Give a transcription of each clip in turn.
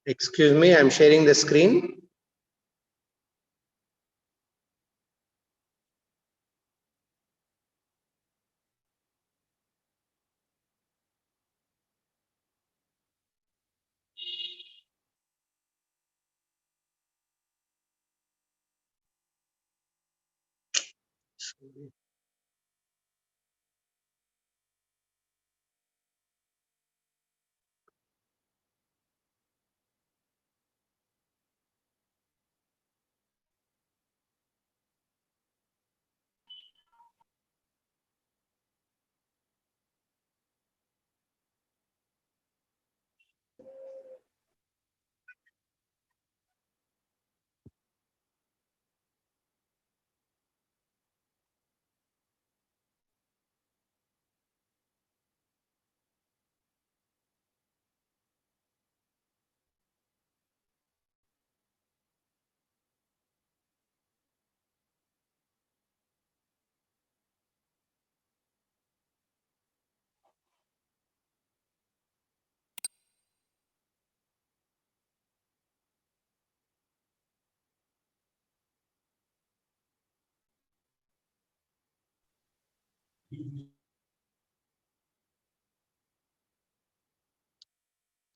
Excuse me, I'm sharing the screen.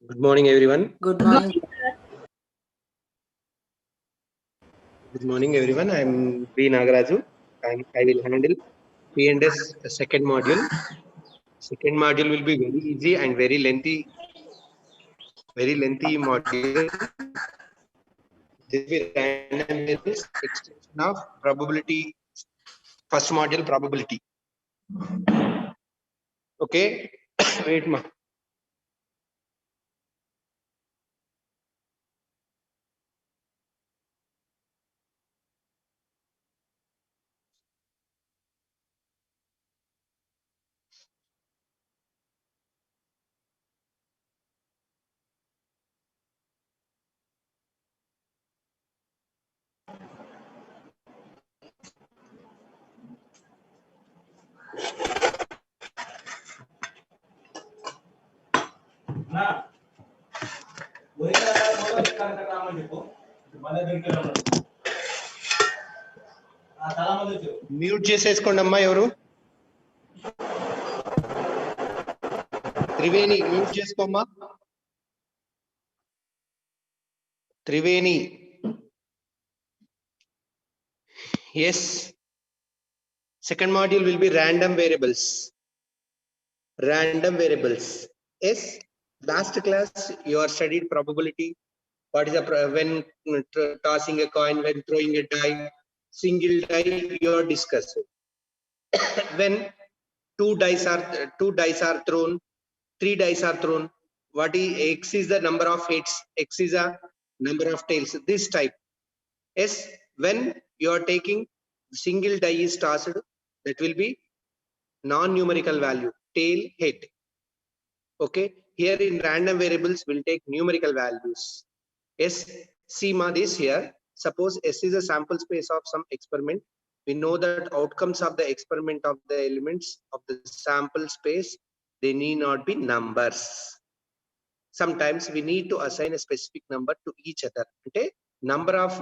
Good morning, everyone. Good morning. Good morning, everyone. I'm B. Nagaraju. I will handle P&S second module. Second module will be very easy and very lengthy module. This will be random variables, extension of probability. First module, probability. Okay. Wait, ma. Mute చేసేసుకోండి అమ్మా ఎవరు Triveni mute చేసుకోమ్మా Triveni yes second module will be random variables yes last class you are studied probability what is the when tossing a coin when throwing a die single die you are discussing when two dice are thrown, three dice are thrown, what is x is the number of heads, x is a number of tails, this type. Yes, when you are taking single die is tossed, that will be non-numerical value, tail, head. Okay, here in random variables we'll take numerical values. Yes, see ma this here, suppose S is a sample space of some experiment. We know that outcomes of the experiment of the elements of the sample space, they need not be numbers. Sometimes we need to assign a specific number to each other. Okay, number of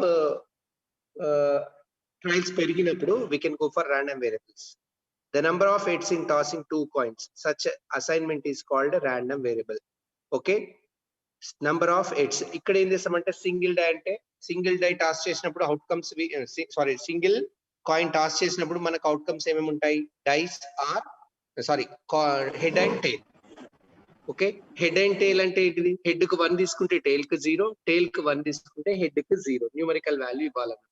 trials periginappudu we can go for random variables. The number of heads in tossing two coins, such assignment is called a random variable. Okay, number of heads ikkada em chesamante single die ante single die toss chesinappudu outcomes single coin toss chesinappudu manaku outcomes emem untayi, dice are head and tail. Okay, head and tail ante ఏంటిది, head కు 1 తీసుకుంటే tail కు 0, tail కు 1 తీసుకుంటే head కు 0 numerical value ఇవ్వాలన్న.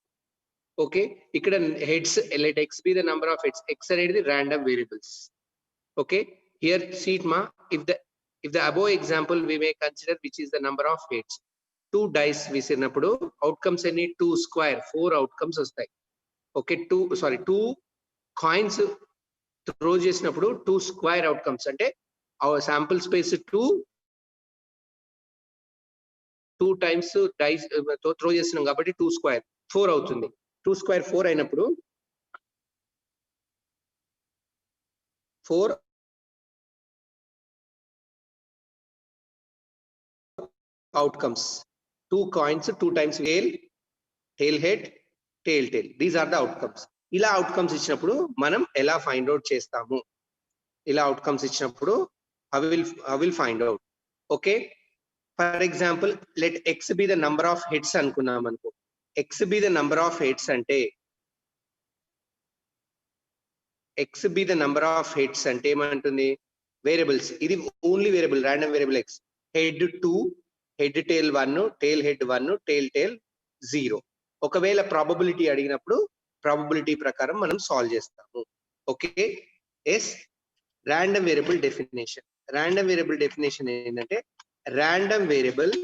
Okay, ikkada heads, let x be the number of heads, x అనేది random variables. Okay, here see it ma, if the above example we may consider which is the number of heads. Two dice విసిరినప్పుడు outcomes any 2 square 4 outcomes వస్తాయి. Okay, two coins throw చేసినప్పుడు 2 square outcomes అంటే our sample space 2 2 times dice throw చేస్తున్నాం కాబట్టి 2 square 4 అవుతుంది. 2 square 4 అయినప్పుడు 4 outcomes. 2 coins, 2 times tail head, tail. These are the outcomes. ఇలా outcomes ఇచ్చినప్పుడు మనం ఎలా ఫైండ్ అవుట్ చేస్తాము? ఇలా అవుట్కమ్స్ ఇచ్చినప్పుడు I will find out. Okay. For example, let x be the number of hits అనుకున్నాం అనుకో. X be the number of hits అంటే x be the number of hits అంటే ఏమంటుంది? వేరియబుల్స్. ఇది only variable, random variable x. Head 2, head tail 1, tail head 1, tail 0. ఒకవేళ probability అడిగినప్పుడు probability ప్రకారం మనం సాల్వ్ చేస్తాము. Okay. Yes, random variable definition. Random variable definition ఏంటంటే random variable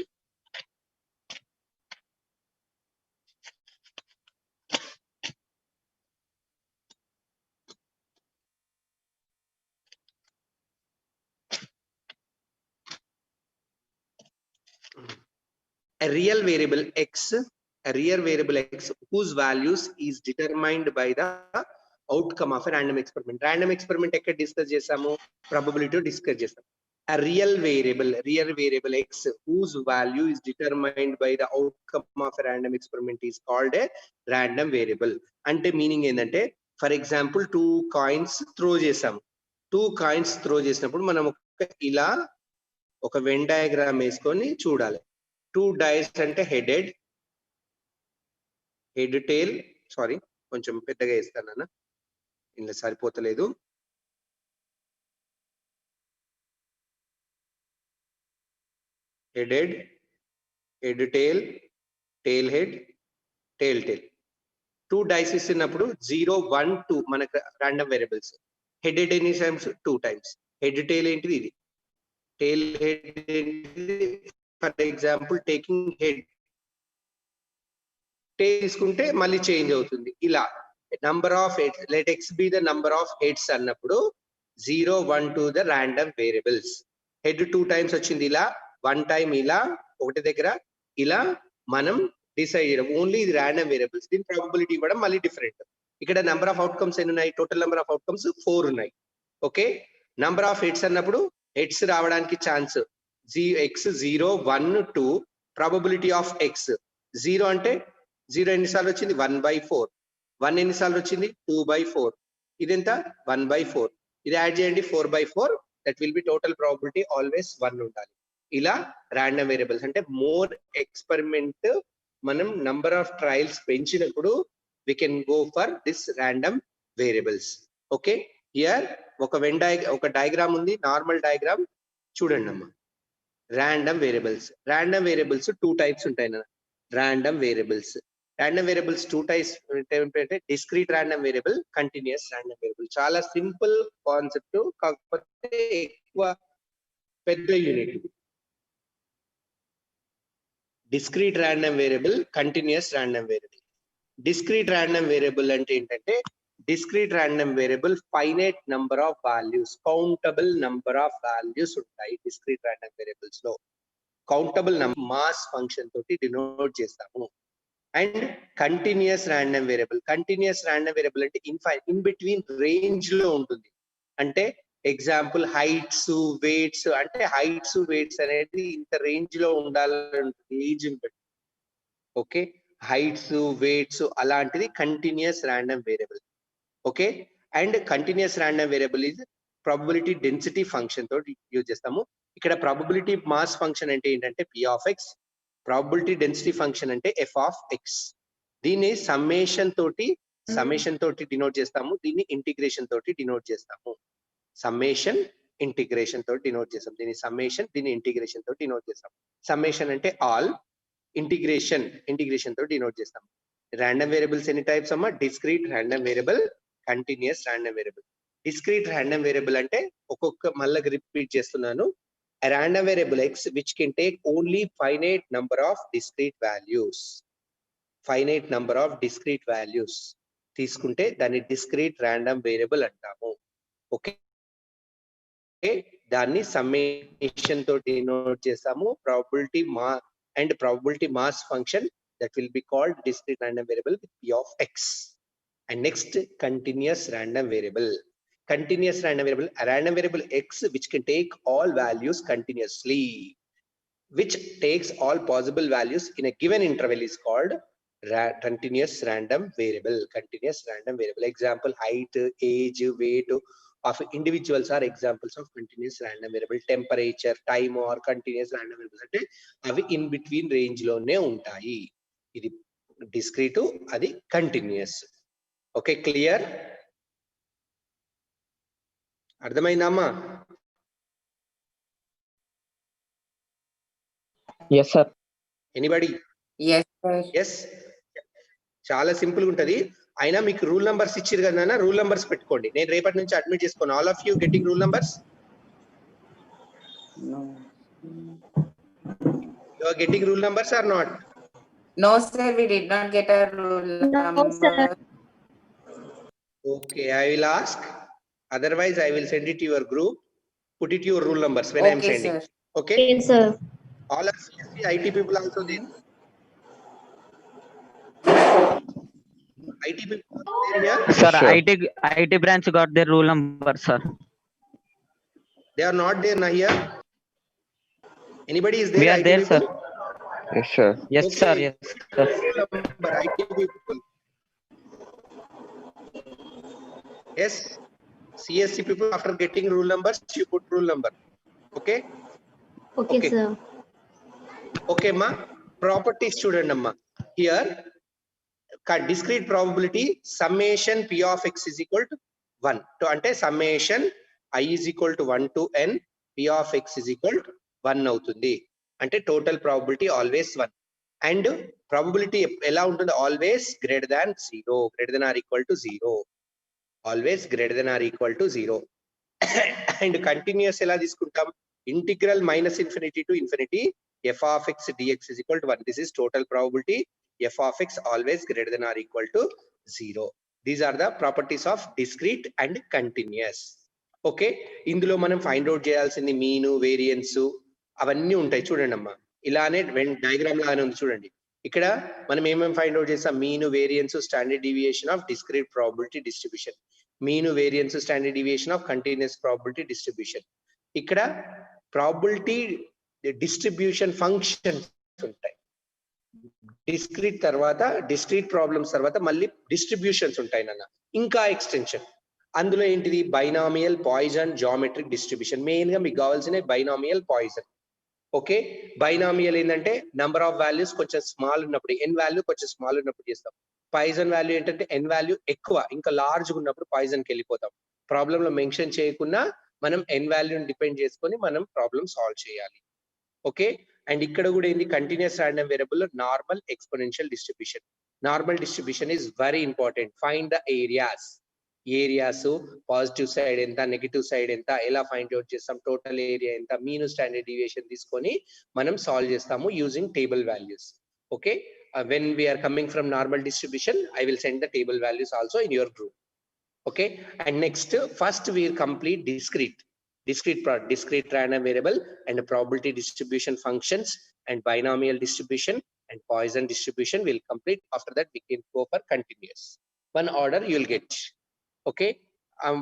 a real variable x whose values is determined by the outcome of a random experiment. Random experiment ఎక్కడ discuss చేసాము? Probability discuss చేసాము. A real variable x whose value is determined by the outcome of a random experiment is called a random variable. అంటే meaning ఏంటంటే for example 2 coins throw చేసాము. 2 coins throw చేసినప్పుడు మనం ఇలా ఒక వెన్ డయాగ్రామ్ వేసుకొని చూడాలి. 2 డైస్ అంటే హెడ్ టైల్, సారీ కొంచెం పెద్దగా వేస్తాను, ఇలా సరిపోతలేదు. Head tail, tail head, tail. 2 dice ఇస్తున్నప్పుడు 0, 1, 2 మనకు ర్యాండమ్ వేరియబుల్స్. హెడ్ ఎన్ని టైమ్స్? 2 టైమ్స్. హెడ్ టైల్ ఏంటిది? ఇది. టైల్ హెడ్ ఏంటిది? For example taking head tail తీసుకుంటే మళ్ళీ చేంజ్ అవుతుంది. ఇలా number of heads, let x be the number of heads అన్నప్పుడు 0, 1, 2 the random variables. Head 2 times వచ్చింది, ఇలా 1 టైమ్ ఇలా ఒకటి దగ్గర ఇలా మనం డిసైడ్ చేయడం. ఓన్లీ ఇది ర్యాండమ్ వేరియబుల్స్. దీని ప్రాబబిలిటీ ఇవ్వడం మళ్ళీ డిఫరెంట్. ఇక్కడ నెంబర్ ఆఫ్ అవుట్కమ్స్ ఎన్ని ఉన్నాయి? టోటల్ నెంబర్ ఆఫ్ అవుట్కమ్స్ 4 ఉన్నాయి. ఓకే. నంబర్ ఆఫ్ హెడ్స్ అన్నప్పుడు హెడ్స్ రావడానికి chance x 0, 1, 2. Probability of x 0 అంటే 0 ఎన్నిసార్లు వచ్చింది? 1/4. 1 ఎన్నిసార్లు వచ్చింది? 2/4. ఇది ఎంత? 1/4. ఇది యాడ్ చేయండి, 4/4. That will be total probability always 1 ఉండాలి. ఇలా ర్యాండమ్ వేరియబుల్స్ అంటే మోర్ ఎక్స్పెరిమెంట్ మనం నంబర్ ఆఫ్ ట్రయల్స్ పెంచినప్పుడు we can go for this random variables. Okay. Here ఒక డయాగ్రామ్ ఉంది, నార్మల్ డయాగ్రామ్ చూడండి అమ్మా. ర్యాండమ్ వేరియబుల్స్ 2 టైప్స్ ఉంటాయి. ర్యాండమ్ వేరియబుల్స్ 2 టైప్స్ అంటే discrete random variable, continuous random variable. చాలా సింపుల్ కాన్సెప్ట్, కాకపోతే ఎక్కువ పెద్ద unit. Discrete random variable, continuous random variable. Discrete random variable అంటే ఏంటంటే discrete random variable finite number of values, countable number of values ఉంటాయి. Discrete random variables లో countable mass function తోటి denote చేస్తాము. అండ్ కంటిన్యూస్ ర్యాండమ్ వేరియబుల్ అంటే in between range లో ఉంటుంది. అంటే ఎగ్జాంపుల్ హైట్స్, వెయిట్స్ అంటే హైట్స్, వెయిట్స్ అనేది ఇంత రేంజ్ లో ఉండాలని ఏజ్ బట్టి. ఓకే. హైట్స్, వెయిట్స్ అలాంటిది continuous random variable. Okay. And continuous random variable is probability density function తోటి యూజ్ చేస్తాము. ఇక్కడ ప్రాబబిలిటీ మాస్ ఫంక్షన్ అంటే ఏంటంటే p of x, probability density function అంటే f of x. దీన్ని సమ్మేషన్ తోటి డినోట్ చేస్తాము. దీన్ని ఇంటిగ్రేషన్ తోటి డినోట్ చేస్తాము. ఇంటిగ్రేషన్ తోటి డినోట్ చేస్తాం. దీన్ని సమ్మేషన్, దీన్ని ఇంటిగ్రేషన్ తోటి డినోట్ చేస్తాం. సమ్మేషన్ అంటే ఆల్, ఇంటిగ్రేషన్ తోటి డినోట్ చేస్తాం. ర్యాండమ్ వేరియబుల్స్ ఎన్ని టైప్స్ అమ్మా? Discrete random variable, continuous random variable. Discrete random variable అంటే మళ్ళీ రిపీట్ చేస్తున్నాను. A random variable x which can take only finite number of discrete values. తీసుకుంటే దాన్ని డిస్క్రీట్ ర్యాండమ్ వేరియబుల్ అంటాము. ఓకే. దాన్ని సమ్మేషన్ తోటి డినోట్ చేస్తాము. Probability and probability mass function that will be called discrete random variable with p of x. And next, continuous random variable. Continuous random variable, a random variable x which can take all values continuously, which takes all possible values in a given interval is called continuous random variable. Continuous random variable. Example, height, age, weight of individuals are examples of continuous random variable. Temperature, time or continuous random variables అంటే అవి in between range లోనే ఉంటాయి. ఇది discrete, అది continuous. Okay, clear? అర్థమైందమ్మా? Yes, sir. Anybody? Yes, sir. Yes, చాలా simple ఉంటది. అయినా మీకు రూల్ నంబర్స్ ఇచ్చిరు కదా, రూల్ నంబర్స్ పెట్టుకోండి. నేను రేపటి నుంచి అడ్మిట్ చేసుకోను. All of you getting rule numbers? No. You are getting rule numbers or not? No, sir, we did not get a rule number. sir. Okay, I will ask. Otherwise, I will send it to your group. Put it your rule numbers when I am Okay, sending. sir. Okay. Okay, sir. All are CSC IT people also there. IT people are there here. Sir, Sure. IT branch got their rule number, sir. They are not there now here. Anybody is there? We are IT there, people? sir. Yes, sir. Yes, Okay. sir. Yes, sir. Number, IT people. Yes. CSC people, after getting rule numbers, you put rule number. Okay. Okay, Okay. sir. Okay, ma. Properties student amma. Here, discrete probability summation p of x is equal to 1. To ante summation I is equal to 1 to n, p of x is equal to 1 అవుతుంది. అంటే total probability always 1. And probability ఎలా ఉంటుంది? Always greater than 0, greater than or equal to 0. Always greater than or equal to 0. And continuous ఎలా తీసుకుంటాం? Integral minus infinity to infinity f of x dx is equal to 1. This is total probability f of x always greater than or equal to 0. These are the properties of discrete and continuous. Okay, ఇందులో మనం find out చేయాల్సింది mean, variance అవన్నీ ఉంటాయి. చూడండి అమ్మా, ఇలానే diagram లానే ఉంది చూడండి. ఇక్కడ మనం ఏమేమి ఫైండ్ అవుట్ చేస్తాం? Mean, variance, standard deviation of discrete probability distribution. Mean, variance, standard deviation of continuous probability distribution. ఇక్కడ ప్రాబబిలిటీ డిస్ట్రిబ్యూషన్ ఫంక్షన్స్ ఉంటాయి. డిస్క్రీట్ తర్వాత, డిస్క్రీట్ ప్రాబ్లమ్స్ తర్వాత మళ్ళీ డిస్ట్రిబ్యూషన్స్ ఉంటాయి నాన్న. ఇంకా ఎక్స్టెన్షన్ అందులో ఏంటిది? Binomial, poison, geometric distribution. Main గా మీకు కావాల్సిన బైనామియల్, పాయిజన్. ఓకే, బైనామియల్ ఏంటంటే నంబర్ ఆఫ్ వాల్యూస్ కొంచెం స్మాల్ ఉన్నప్పుడు, ఎన్ వాల్యూ కొంచెం స్మాల్ ఉన్నప్పుడు చేస్తాం. పాయిజన్ వాల్యూ ఏంటంటే ఎన్ వాల్యూ ఎక్కువ ఇంకా లార్జ్ ఉన్నప్పుడు పాయిజన్కి వెళ్ళిపోతాం. ప్రాబ్లమ్ లో మెన్షన్ చేయకుండా మనం ఎన్ వాల్యూని డిపెండ్ చేసుకొని మనం ప్రాబ్లమ్ సాల్వ్ చేయాలి. ఓకే, అండ్ ఇక్కడ కూడా ఏంది? Continuous random variable normal exponential distribution. Normal distribution is very important. Find the areas. Areas positive side ఎంత, నెగిటివ్ సైడ్ ఎంత, ఎలా ఫైండ్ అవుట్ చేస్తాం? టోటల్ ఏరియా ఎంత, మీన్, స్టాండర్డ్ డీవియేషన్ తీసుకొని మనం సాల్వ్ చేస్తాము using table values. Okay, when we are coming from normal distribution, I will send the table values also in your group. Okay, and next, first we will complete discrete random variable and probability distribution functions and binomial distribution and Poisson distribution will complete. After that we can go for continuous. One order you will get. Okay,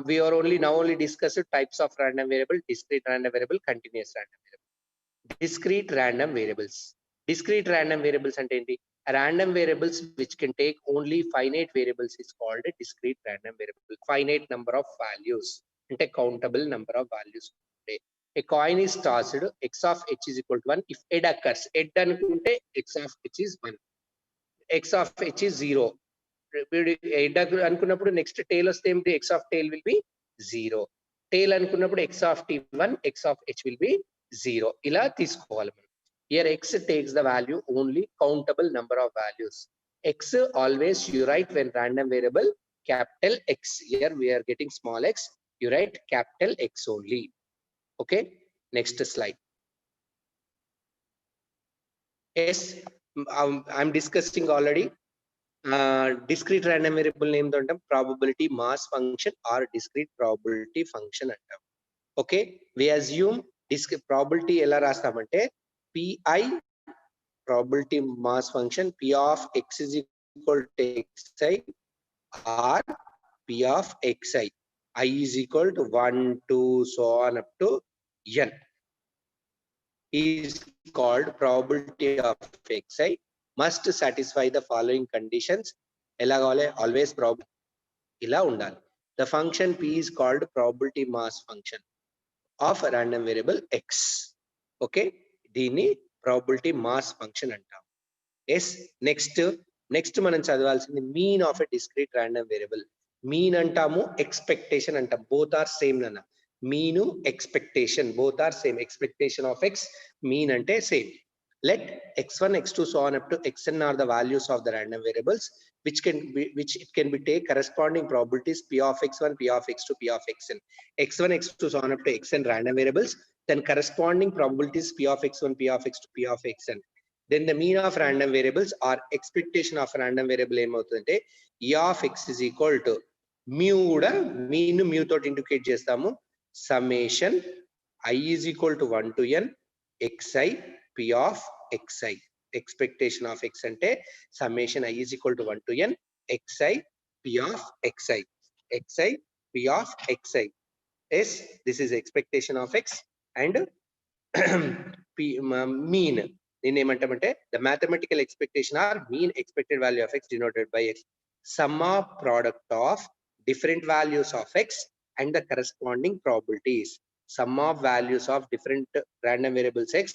we are now only discussed types of random variable: discrete random variable, continuous random variable. Discrete random variables. Discrete random variables ante enti? Random variables which can take only finite variables is called a discrete random variable. Finite number of values ante countable number of values. A coin is tossed, x of h is equal to 1 if head occurs. Head anukunte x of h is 1, x of h is 0. Head అనుకున్నప్పుడు next టేల్ వస్తే ఏంటి? x of tail will be 0. టేల్ అనుకున్నప్పుడు x of t 1, x of h will be 0. ఇలా తీసుకోవాలి మనం. Here x takes the value only countable number of values. X always you write when random variable capital X. Here we are getting small x, you write capital X only. Okay, next slide. Yes, I'm discussing already. Discrete random variable name అంటాం probability mass function or discrete probability function అంటాం. Okay, we assume probability ఎలా రాస్తామంటే pi probability mass function P of x is equal to xi or P of xi. I is equal to 1, 2, so on up to n is called probability of xi must satisfy the following conditions. Always probability ila undali. The function P is called probability mass function of a random variable x. Okay, దీన్ని probability mass function అంటాం. Yes, next మనం చదవాల్సింది mean of a discrete random variable. Mean అంటాము, expectation అంటాం. Both are same nana. Mean expectation both are same. Expectation of x, mean ante same. Let x1 x2 so on up to xn are the values of the random variables which it can be take corresponding probabilities P of x1, P of x2, P of xn. x1 x2 so on up to xn random variables, then corresponding probabilities P of x1, P of x2, P of xn. Then the mean of random variables or expectation of random variable ఏమవుతుందంటే E of x is equal to mu కూడా mean mu తోటి indicate చేస్తాము. Summation I is equal to 1 to n xi P of xi. Expectation of x అంటే summation I is equal to 1 to n xi P of xi. xi P of xi. Yes, this is expectation of x and mean. దీన్ని ఏమంటామంటే the mathematical expectation or mean expected value of x denoted by x. Sum of product of different values of x and the corresponding probabilities. Sum of values of different random variables x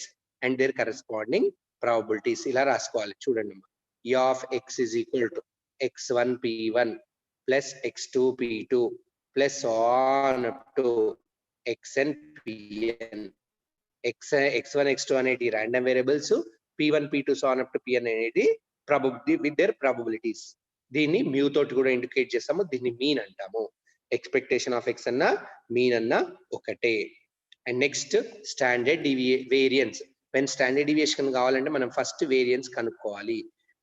and their corresponding probabilities. ఇలా రాసుకోవాలి చూడండి. E of x is equal to x1 p1 plus x2 p2 plus on up to xn pn. x1 x2 అనేది random variables, p1 p2 so on up to pn అనేది probability with their probabilities. దీన్ని mu తోటి కూడా indicate చేస్తాము. దీన్ని mean అంటాము. Expectation of X అన్న mean అన్న ఒకటే. And next standard variance. When standard deviation కావాలంటే మనం ఫస్ట్ వేరియన్స్ కనుక్కోవాలి.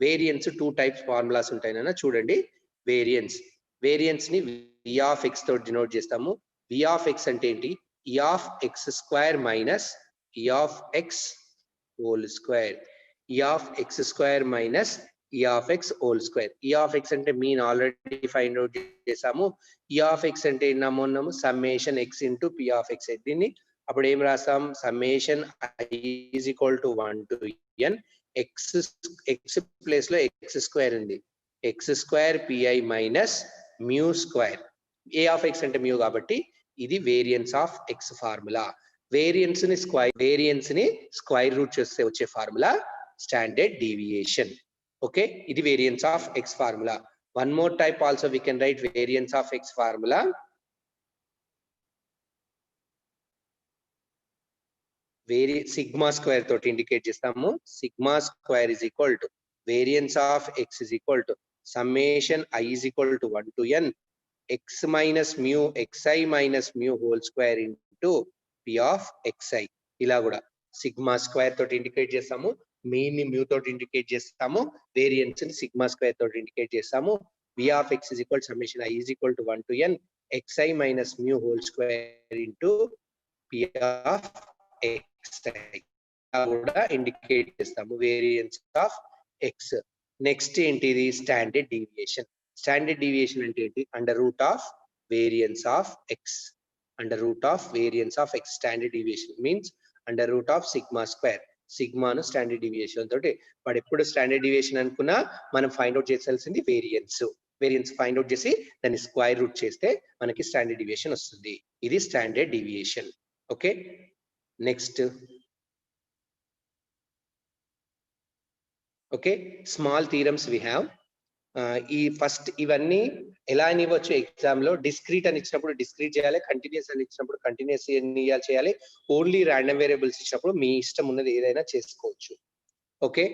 వేరియన్స్ 2 టైప్స్ ఫార్ములాస్ ఉంటాయి నాన్న చూడండి. వేరియన్స్ ని v ఆఫ్ x తోటి డినోట్ చేస్తాము. v ఆఫ్ x అంటే ఏంటి? e of x square minus e of x whole square. e of x square minus e of x whole square. e of x అంటే mean already find out చేసాము. e of x అంటే ఏమన్నాము? Summation x into p of x. దీన్ని అప్పుడు ఏం రాస్తాం? Summation i is equal to 1 to n x place లో x square ఉంది. x square pi minus mu square. a of x అంటే మ్యూ కాబట్టి ఇది variance of x formula. Variance ని స్క్వేర్ రూట్ చేస్తే వచ్చే ఫార్ములా స్టాండర్డ్ డీవియేషన్. Okay, ఇది variance of x formula. One more type also we can write variance of x formula. Sigma square తోటి indicate చేస్తాము. Sigma square is equal to variance of x is equal to summation I is equal to 1 to n x minus mu xi minus mu whole square into p of xi. ఇలా కూడా sigma square తోటి indicate చేస్తాము. Mean ని mu తోటి indicate చేస్తాము. Variance ని sigma square తోటి indicate చేస్తాము. v of x is equal to summation I is equal to 1 to n xi minus mu whole square into p of xi కూడా indicate చేస్తాము variance of x. Next ఏంటిది? Standard deviation. Standard deviation అంటే ఏంటి? Under root of variance of x. Under root of variance of x. Standard deviation means under root of sigma square. సిగ్మాను standard deviation తోటి వాడు ఎప్పుడు standard deviation అనుకున్నా మనం find out చేయాల్సింది వేరియన్స్ ఫైండ్ అవుట్ చేసి దాన్ని స్క్వేర్ రూట్ చేస్తే మనకి స్టాండర్డ్ డీవియేషన్ వస్తుంది. ఇది standard deviation. Okay, next okay small theorems we have. ఈ ఫస్ట్ ఇవన్నీ ఎలా అని ఇవ్వచ్చు ఎగ్జామ్ లో? డిస్క్రీట్ అని ఇచ్చినప్పుడు డిస్క్రీట్ చేయాలి, కంటిన్యూస్ అని ఇచ్చినప్పుడు కంటిన్యూస్ చేయాలి, ఓన్లీ ర్యాండమ్ వేరియబుల్స్ ఇచ్చినప్పుడు మీ ఇష్టం ఉన్నది ఏదైనా చేసుకోవచ్చు. Okay,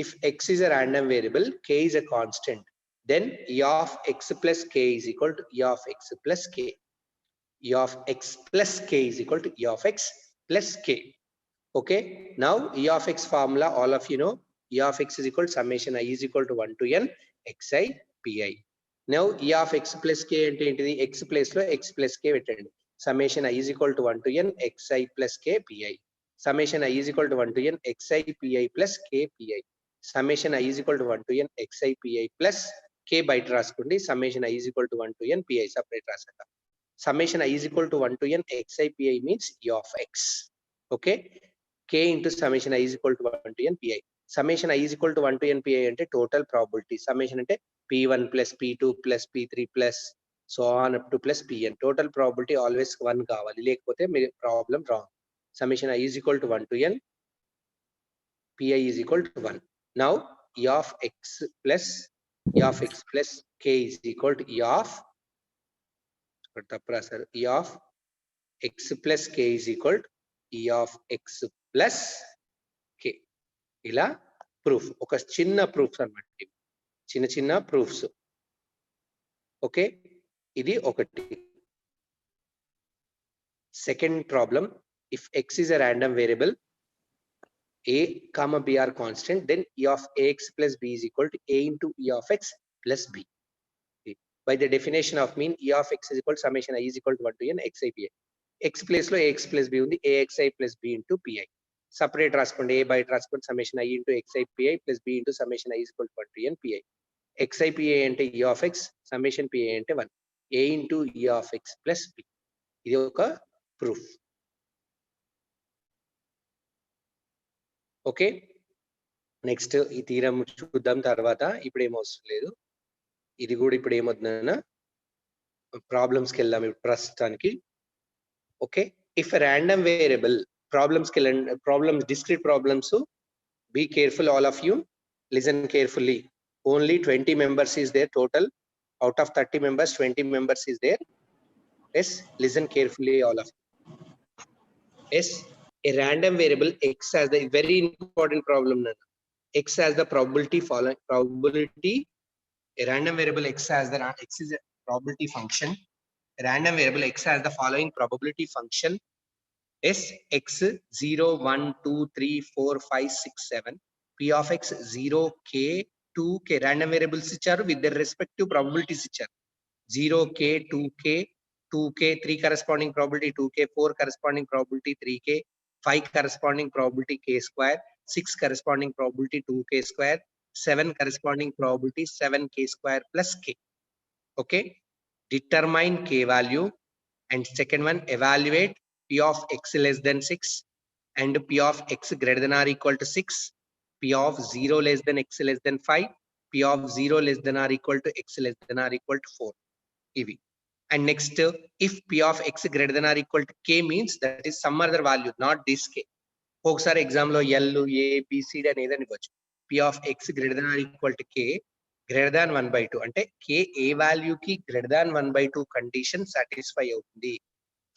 if x is a random variable, k is a constant, then e of x plus k is equal to e of x plus k. e of x plus k is equal to e of x plus k. Okay, now e of x formula all of you know. e of x is equal to summation I is equal to 1 to n xi pi. Now e of x plus k అంటే ఏంటిది? x place లో x plus k పెట్టండి. Summation I is equal to 1 to n xi plus k pi. summation I is equal to 1 to n xi pi plus k pi. Summation I is equal to 1 to n xi pi plus k బయట రాసుకోండి. summation I is equal to 1 to n pi separate రాసాక. summation I is equal to 1 to n xi pi means e of x. Okay, k into summation I is equal to 1 to n pi. Summation I is equal to 1 to n pi అంటే total probability. Summation అంటే p1 plus p2 plus p3 plus so on up to plus pn. Total probability always 1 కావాలి, లేకపోతే మీ problem wrong. Summation I is equal to 1 to n pi is equal to 1. Now e of x plus k is equal to e of e of x plus k is equal to e of x plus k. ఇలా proof, ఒక చిన్న proofs అన్నమాట, చిన్న proofs. Okay, ఇది ఒకటి. Second problem, if x is a random variable a comma b are constant, then e of ax plus b is equal to a into e of x plus b. By the definition of mean, e of x is equal to summation I is equal to 1 to n xi pi. x place లో ax plus b ఉంది, axi plus b into pi. Separate రాసుకోండి, a బయట రాసుకోండి, summation I into xi pi plus b into summation I is equal to 1 to n pi. xi pi అంటే e of x, summation pi అంటే 1, a into e of x plus b. ఇది ఒక proof. Okay, next ఈ theorem చూద్దాం తర్వాత. ఇప్పుడు ఏమవసరం లేదు, ఇది కూడా ఇప్పుడు ఏమవుతుందన్నా ప్రాబ్లమ్స్కి వెళ్దాం ఇప్పుడు ప్రస్తుతానికి. ఓకే, ఇఫ్ ర్యాండమ్ వేరియబుల్ ప్రాబ్లమ్స్కి వెళ్ళండి. Problems, discrete problems. Be careful, all of you listen carefully. Only 20 members is there total. Out of 30 members, 20 members is there. Yes, listen carefully, all of you. Yes, a random variable x has the very important problem. X has the probability following probability. A random variable x has the x is a probability function. A random variable x has the following probability function. S x 0 1 2 3 4 5 6 7. P of x 0 k 2 k. Random variables ఇచ్చారు with their respective probabilities ఇచ్చారు. 0k 2k 2k 3 corresponding probability 2k 4 corresponding probability 3k 5 corresponding probability k square 6 corresponding probability 2k square 7 corresponding probability 7k square plus k. Okay, determine k value. And second one, evaluate p of x less than 6 and p of x greater than or equal to 6, p of 0 less than x less than 5, p of 0 less than or equal to x less than or equal to 4. ఇవి. And next, if p of x greater than or equal to k means that is some other value, not this k. ఒకసారి exam లో l a b c d అనేది ఇవ్వచ్చు. p of x greater than or equal to k greater than 1/2 అంటే k ఏ value కి greater than 1/2 condition satisfy అవుతుంది.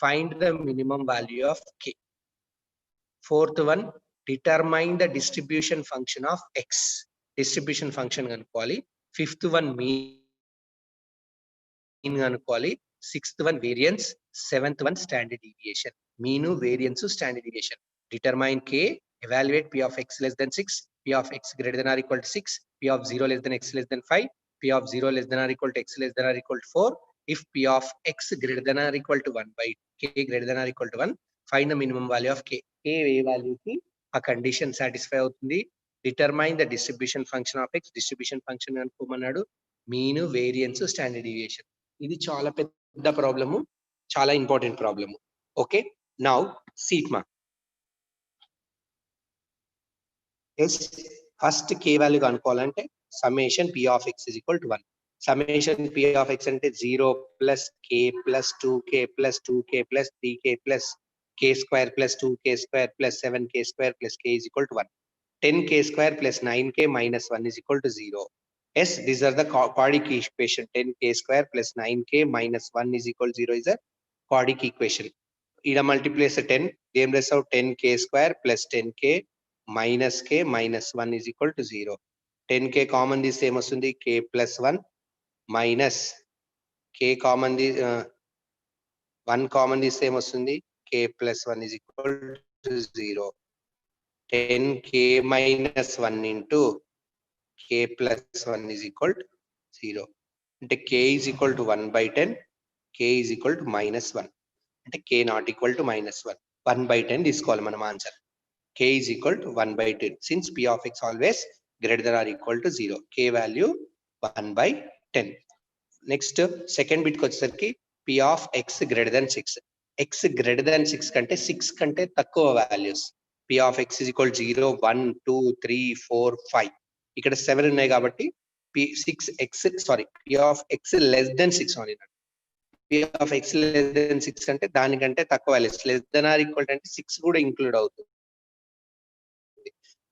Find the minimum value of k. Fourth one, determine the distribution function of x. Distribution function కనుక్కోవాలి. Fifth one, mean కనుక్కోవాలి. Sixth one, variance. Seventh one, standard deviation. Mean, variance, standard deviation. Determine k. Evaluate p of x less than 6, p of x greater than or equal to 6, p of 0 less than x less than 5, p of 0 less than or equal to x less than or equal to 4. If p of x greater than or equal to 1/k greater than or equal to 1, find the minimum value of k. k ఏ value కి ఆ condition satisfy అవుతుంది. Determine the distribution function of x. Distribution function అనుకోమన్నాడు. Mean, variance, standard deviation. ఇది చాలా పెద్ద problem, చాలా important problem. Okay, now seat mark. Yes, first k value కనుక్కోవాలంటే summation p of x is equal to 1. సమ్మేషన్ p of x అంటే 0 plus k plus 2k plus 2k plus 3k plus k square plus 2k square plus 7k square plus k is equal to 1. 10k square plus 9k minus 1 is equal to 0. Yes, these are the quadratic equation. 10k square plus 9k minus 1 is equal to 0 is a quadratic equation. Ida multiplies 10, game rest out 10k square plus 10k minus k minus 1 is equal to 0. 10k common the same as k plus 1 minus k common the 1 common the same as k plus 1 is equal to 0. 10k minus 1 into k plus 1 is equal to 0. అంటే k is equal to 1/10, k is equal to minus 1. అంటే k not equal to minus 1. 1/10 తీసుకోవాలి మనం answer. k is equal to 1 by 10. Since p of x always greater than or equal to 0, k value 1 by 10. Next second bit వచ్చేసరికి p of x greater than 6. x greater than 6 కంటే 6 కంటే తక్కువ values. p of x is equal to 0, 1, 2, 3, 4, 5. ఇక్కడ 7 ఉన్నాయి కాబట్టి p of x less than 6 అని. p of x less than 6 అంటే దానికంటే తక్కువ values. Less than or equal అంటే 6 కూడా ఇంక్లూడ్ అవుతుంది.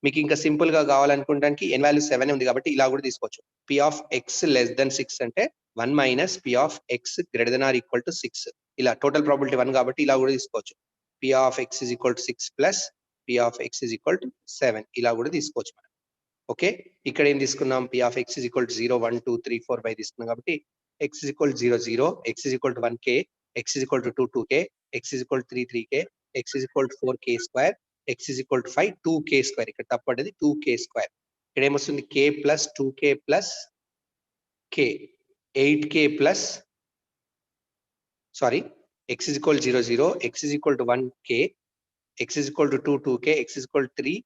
మీకు ఇంకా సింపుల్ గా కావాలనుకోవడానికి n వాల్యూ 7 ఉంది కాబట్టి ఇలా కూడా తీసుకోవచ్చు. p of x less than 6 అంటే 1 minus p of x greater than or equal to 6. ఇలా టోటల్ ప్రాబిలిటీ 1 కాబట్టి ఇలా కూడా తీసుకోవచ్చు. p of x is equal to 6 plus p of x is equal to 7. ఇలా కూడా తీసుకోవచ్చు మనం. ఓకే, ఇక్కడ ఏం తీసుకున్నాం? p of x is equal to 0, 1, 2, 3, 4, 5 తీసుకున్నాం కాబట్టి x is equal to 0, 0, x is equal to 1k, x is equal to 2, 2k, x is equal to 3, 3k, x is equal to 4k square, x is equal to 5, 2k square. ఇక్కడ తప్పడది 2k square. ఇక్కడ ఏమొస్తుంది? k plus 2k plus k, 8k plus x is equal to 0, 0, x is equal to 1k, x is equal to 2, 2k, x is equal to 3,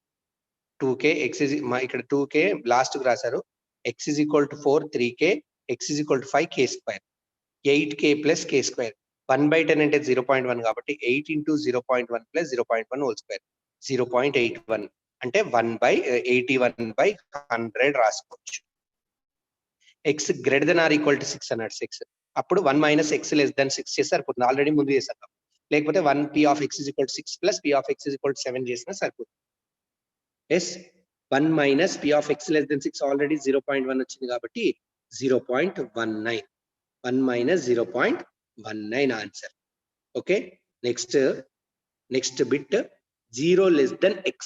2k, x is ఇక్కడ 2k last కు రాశారు. x is equal to 4, 3k, x is equal to 5k square, 8k plus k square. 1 by 10 అంటే 0.1 కాబట్టి 8 into 0.1 plus 0.1 whole square, 0.81 అంటే 1 by 81 by 100 రాసుకోవచ్చు. x greater than or equal to 6 అన్నాడు. 6 అప్పుడు 1 minus x less than 6 చేస్తే సరిపోతుంది. Already ముందు చేసాం. లేకపోతే 1 p of x is equal to 6 plus p of x is equal to 7 చేసినా సరిపోతుంది. Yes 1 minus p of x less than 6 already 0.1 వచ్చింది కాబట్టి 0.19. 1 minus 0.19 answer. Okay, next bit 0 less than x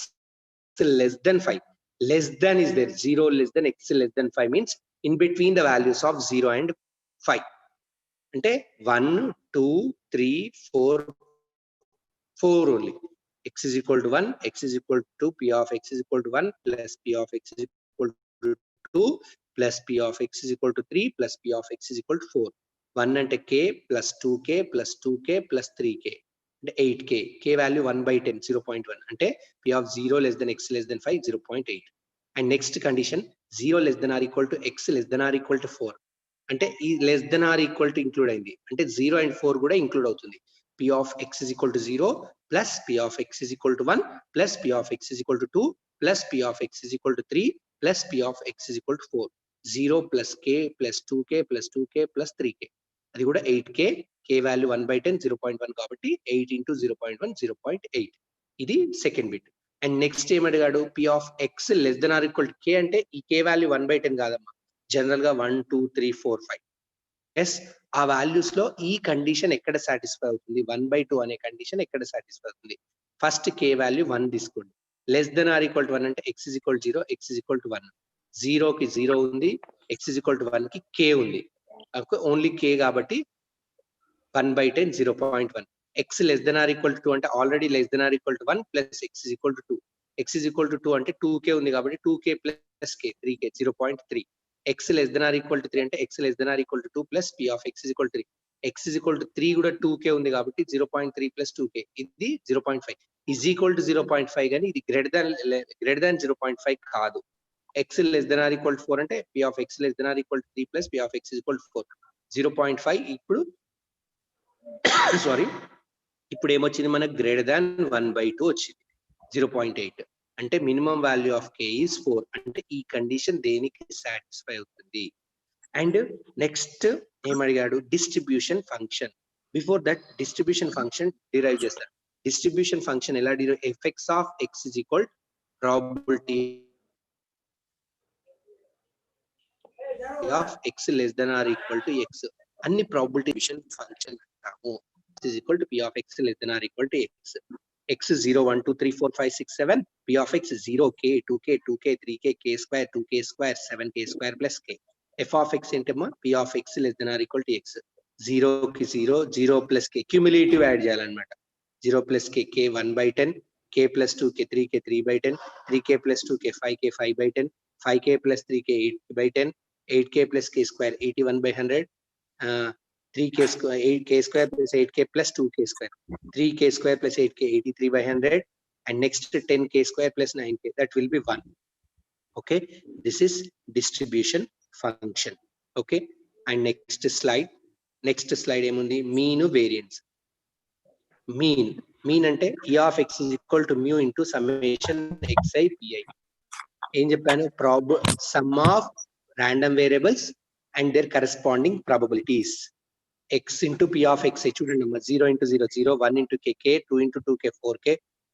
less than 5. Less than is there. 0 less than x less than 5 means in between the values of 0 and 5. అంటే 1, 2, 3, 4 only. x is equal to 1, x is equal to 2, p of x is equal to 1 plus p of x is equal to 2 plus p of x is equal to 3 plus p of x is equal to 4. 1 అంటే k plus 2k plus 2k plus 3k అంటే 8k. k value 1 by 10, 0.1 అంటే p of 0 less than x less than 5, 0.8. And next condition 0 less than or equal to x less than or equal to 4 అంటే ఈ less than or equal to include అయింది అంటే 0 and 4 కూడా include అవుతుంది. p of x is equal to 0 plus p of x is equal to 1 plus p of x is equal to 2 plus p of x is equal to 3 plus p of x is equal to 4. 0 plus k plus 2k plus 2k plus 3k అది కూడా 8k. k value 1 by 10, 0.1 కాబట్టి 8 into 0.1, 0.8. ఇది second bit. And next ఏమడిగాడు? p of x less than or equal to k అంటే ఈ k value 1 by 10 కాదమ్మా, general గా 1, 2, 3, 4, 5. Yes ఆ వాల్యూస్ లో ఈ కండిషన్ ఎక్కడ సాటిస్ఫై అవుతుంది? 1 by 2 అనే కండిషన్ ఎక్కడ సాటిస్ఫై అవుతుంది? ఫస్ట్ k వాల్యూ 1 తీసుకోండి. Less than or equal to 1 అంటే x is equal to 0, x is equal to 1. 0 కి 0 ఉంది, x is equal to 1 కి k ఉంది. ఓన్లీ k కాబట్టి 1 by 10, 0.1. x less than or equal to 2 అంటే already less than or equal to 1 plus x is equal to 2. x is equal to 2 అంటే 2k ఉంది కాబట్టి 2k plus k, 3k, 0.3. x less than or equal to 3 అంటే x less than or equal to 2 plus p of x is equal to 3. x is equal to 3 కూడా 2k ఉంది కాబట్టి 0.3 plus 2k ఇది 0.5 is equal to 0.5 కానీ ఇది greater than 0.5 కాదు. x less than or equal to 4 అంటే p of x less than or equal to 3 plus p of x is equal to 4. 0.5 ఇప్పుడు ఇప్పుడు ఏమొచ్చింది మనకు? గ్రేటర్ దాన్ 1 by 2 వచ్చింది, 0.8. అంటే minimum value of k is 4. అంటే ఈ కండిషన్ దేనికి సాటిస్ఫై అవుతుంది? అండ్ నెక్స్ట్ ఏమడిగాడు? Distribution function. Before that distribution function derive చేస్తారు. డిస్ట్రిబ్యూషన్ ఫంక్షన్ ఎలా derive? fx of x is equal probability of x less than or equal to x. అన్ని probability distribution function అంటాము. is equal to p of x less than or equal to x. x 0, 1, 2, 3, 4, 5, 6, 7. p of x 0k, 2k, 2k, 3k, k square, 2k square, 7k square plus k. f of x ఏంటమ్మా? p of x less than or equal to x. 0 కి 0, 0 plus k cumulative add చేయాలన్నమాట. 0 plus k, k 1 by 10, k plus 2k, 3k, 3 by 10, 3k plus 2k, 5k, 5 by 10, 5k plus 3k, 8 by 10, 8k plus k square, 81 by 100. 3k square, 8k square plus 8k plus 2k square, 3k square plus 8k, 83 by 100. and next 10k square plus 9k, that will be 1. Okay, this is distribution function. Okay, and next slide emundi mean variance. mean ante e of x is equal to mu into summation xi pi. ఏం చెప్పాను? sum of random variables and their corresponding probabilities. X into p of x, చూడండి 0 into 0 0, 1 into k 2 into 2k 4k,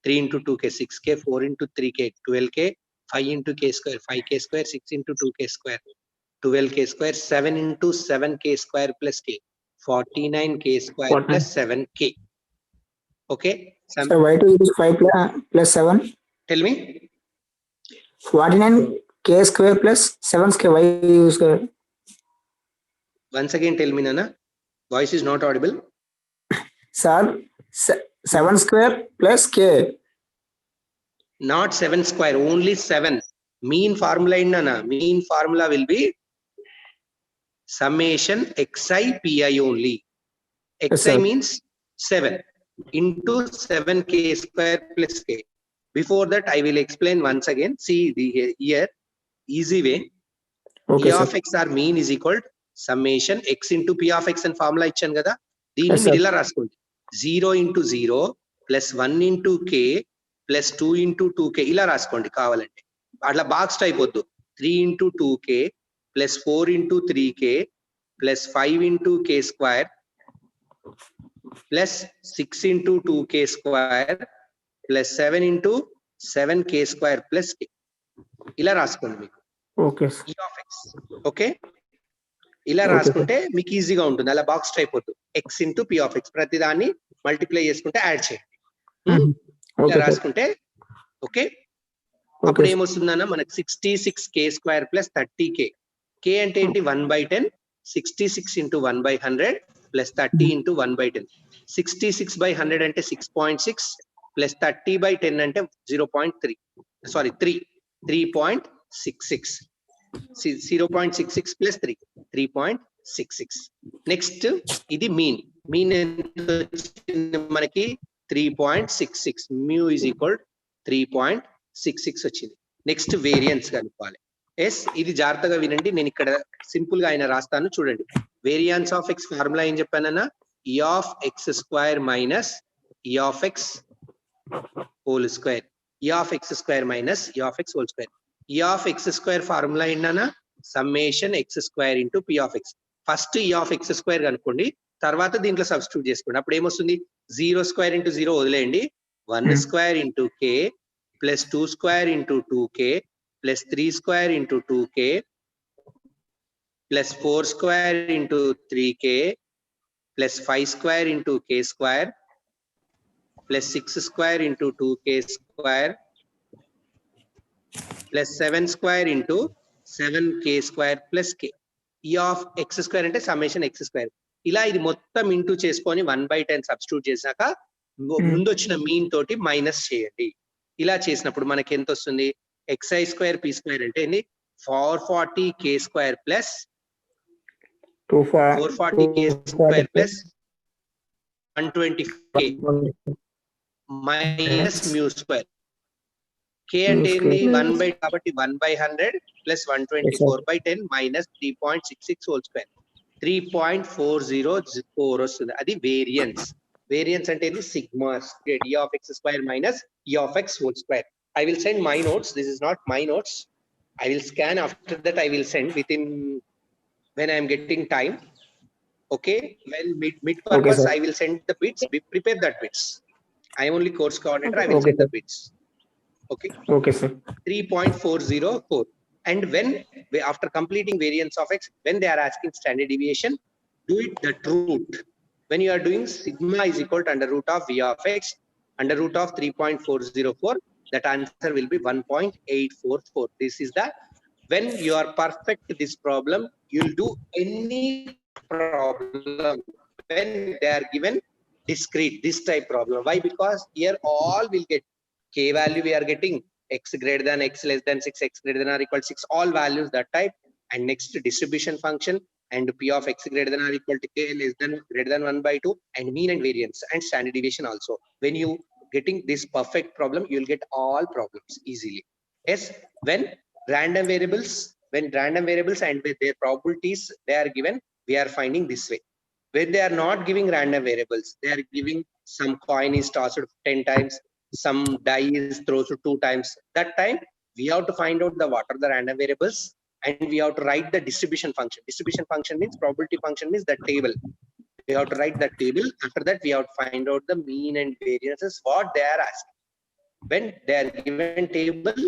3 into 2k 6k, 4 into 3k 12k, 5 into k square 5k square, 6 into 2k square 12k square, 7 into 7k square plus k 49k square plus 7k. Okay, So why to use 5 plus 7? tell me. 49k square plus 7 square. Why use? Once again tell me, Nana. Voice is not audible. Sir, 7 square plus k. Not 7 square, only 7. Mean formula in Nana. Mean formula will be summation xi pi only. Yes, Xi sir. means 7 into 7k square plus k. Before that, I will explain once again. See the here, easy way. Okay, E sir. of x or mean is equal to summation x into p of x and formula ఇచ్చాను కదా, దీన్ని Yes, sir. మీరు ఇలా రాసుకోండి. 0 into 0 plus 1 into k plus 2 into 2k ఇలా రాసుకోండి కావాలంటే. అట్లా బాక్స్ టైప్ వద్దు. 3 into 2k plus 4 into 3k plus 5 into k square plus 6 into 2k square plus 7 into 7k square plus k ఇలా రాసుకోండి మీకు Okay, sir. e of x. Okay, ఇలా Okay, రాసుకుంటే మీకు ఈజీగా ఉంటుంది. అలా బాక్స్ టైప్ వద్దు. x into p of x ప్రతి దాన్ని మల్టిప్లై చేసుకుంటే యాడ్ చేయండి. ఇలా Okay, sir. రాసుకుంటే ఓకే. అప్పుడు Okay, sir. ఏమొస్తుందన్న మనకు 66k square plus 30k. k అంటే ఏంటి? 1/10. 66 into 1/100 plus 30 into 1/10. 66/100 అంటే 6.6 plus 30/10 అంటే 0.3. సారీ 3.66. 0.66 plus 3, 3.66. నెక్స్ట్ ఇది మీన్. మీన్ మనకి 3.66. మ్యూ ఈజ్ ఈక్వల్ 3.66 వచ్చింది. నెక్స్ట్ వేరియన్స్ కనుక్కోవాలి. ఎస్, ఇది జాగ్రత్తగా వినండి. నేను ఇక్కడ సింపుల్ గా ఆయన రాస్తాను చూడండి. వేరియన్స్ ఆఫ్ ఎక్స్ ఫార్ములా ఏం చెప్పానన్నా? e of x square minus e of x whole square. e of x square minus e of x whole square. e of x square formula ఏంటన్నా? సమ్మేషన్ x square into p of x. First e of x square కనుక్కోండి, తర్వాత దీంట్లో substitute చేసుకోండి. అప్పుడు ఏమొస్తుంది? 0 square into 0 వదిలేయండి. 1 square into k plus 2 square into 2k plus 3 square into 2k plus 4 square into 3k plus 5 square into k square plus 6 square into 2k square plus 7 square into 7k square plus k. e of x square అంటే summation x square. ఇలా ఇది మొత్తం into చేసుకొని 1/10 substitute చేశాక ముందు వచ్చిన mean తోటి minus చేయండి. ఇలా చేసినప్పుడు మనకి ఎంత వస్తుంది? xi square p square అంటే ఏంటి? 440k square plus 440k square plus 120k minus mu square. k అంటే ఏంటి? 1 కాబట్టి 1/100 plus 124/10 minus 3.66 whole square. 3.404 వస్తుంది. అది వేరియన్స్. వేరియన్స్ అంటే ఏంటి? Sigma square e of x square minus e of x whole square. I will send my notes. This is not my notes. I will scan. After that I will send within when I am getting time. Okay, when mid purpose sir. I will send the bits. Prepare that bits. I am only course coordinator. I will Okay, send the sir. bits. Okay, Okay, sir. 3.404. And when after completing variance of x, when they are asking standard deviation, do it the root. When you are doing sigma is equal to under root of v of x under root of 3.404, that answer will be 1.844. This is the, when you are perfect this problem, you will do any problem when they are given discrete this type problem. Why? Because here all will get k value, we are getting x greater than x less than 6, x greater than or equal to 6, all values that type. And next distribution function and p of x greater than or equal to k less than greater than 1/2 and mean and variance and standard deviation also. When you getting this perfect problem, you will get all problems easily. Yes, when random variables and with their probabilities they are given, we are finding this way. When they are not giving random variables, they are giving some coin is tossed 10 times, some die is thrown 2 times. That time we have to find out what are the random variables, and we have to write the distribution function. Distribution function means probability function means the table. We have to write the table. After that, we have to find out the mean and variances, what they are asking. When they are given table,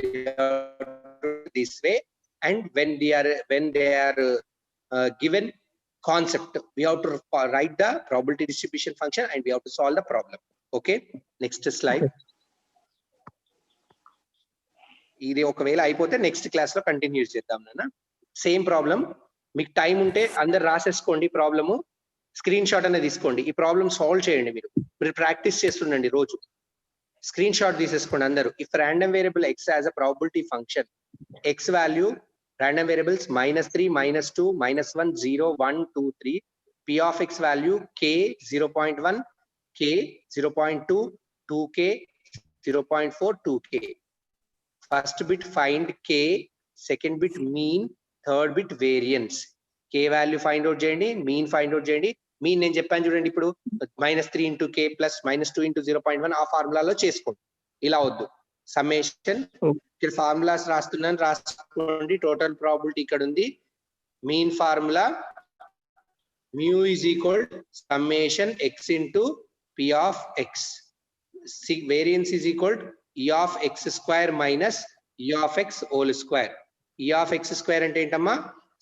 we have to do this way. And when they are given concept, we have to write the probability distribution function and we have to solve the problem. Okay, next slide. ఇది ఒకవేళ అయిపోతే next class లో continue చేద్దాం నాన్న. Same problem. మీకు time ఉంటే అందరు రాసేసుకోండి problem, screen shot అనేది తీసుకోండి. ఈ ప్రాబ్లమ్ సాల్వ్ చేయండి. మీరు ప్రాక్టీస్ చేస్తుండండి రోజు. స్క్రీన్ షాట్ తీసేసుకోండి అందరూ. If random variable X as a probability function, X value random variables -3, -2, -1, 0, 1, 2, 3. P of x value k 0.1, k 0.2, 2k 0.4, 2k. First bit find k, second bit mean, third bit variance. K value find out చేయండి, mean find out చేయండి. Mean నేను చెప్పాను చూడండి, ఇప్పుడు -3 into k plus -2 into 0.1 ఆ ఫార్ములాలో చేసుకోండి. ఇలా వద్దు. సమ్మేషన్ ఇక్కడ ఫార్ములాస్ రాసుకోండి. టోటల్ ప్రాబిలిటీ ఇక్కడ ఉంది. Mean formula mu is equal summation x into p of x. Variance is equal to e of x square minus e of x whole square. E of x square అంటే ఏంటమ్మా?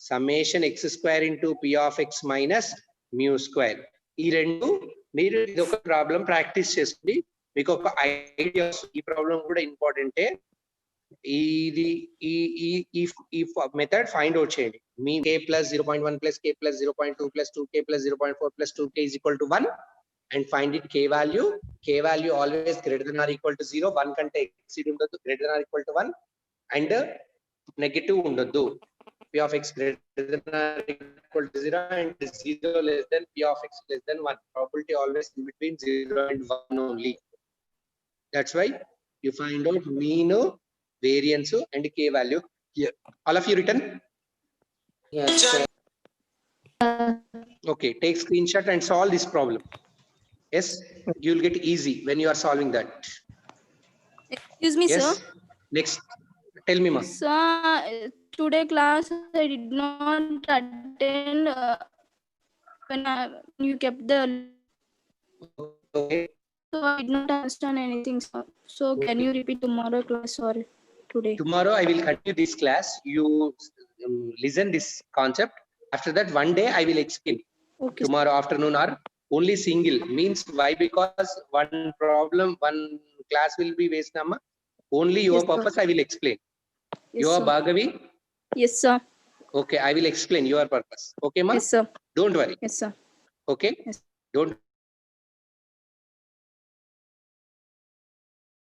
summation x square into p of x minus mu square. ఈ రెండు మీరు ఇది ఒక problem practice చేసుకోండి, మీకు ఒక ఐడియా. ఈ ప్రాబ్లం కూడా ఇంపార్టెంటే. ఇది ఈ మెథడ్ ఫైండ్ అవుట్ చేయండి. మీ k plus 0.1 plus k plus 0.2 plus 2k plus 0.4 plus 2k is equal to 1 and find it k value. K value always greater than or equal to 0. 1 కంటే exceed ఉండదు, greater than or equal to 1 and negative ఉండదు. p of x greater than or equal to 0 and 0 less than p of x less than 1. Probability always in between 0 and 1 only. That's why you find out mean, variance and k value here. All of you written? Yes, sir. Okay, take screenshot and solve this problem. Yes, you'll get easy when you are solving that. Excuse me, Yes. sir. Next, tell me, ma. Sir, today class I did not attend when you kept the. Okay. So I did not understand anything, sir. So can you repeat tomorrow class or today? Tomorrow I will continue this class. You listen this concept. After that, one day I will explain. Okay. Tomorrow afternoon or only single means why? Because one problem, one class will be waste, nama. Only your Yes, sir. purpose I will explain. Yes, You are sir. Bhargavi. Yes, sir. Okay, I will explain your purpose. Okay, ma? Yes, sir. Don't worry. Yes, sir. Okay. Yes. Don't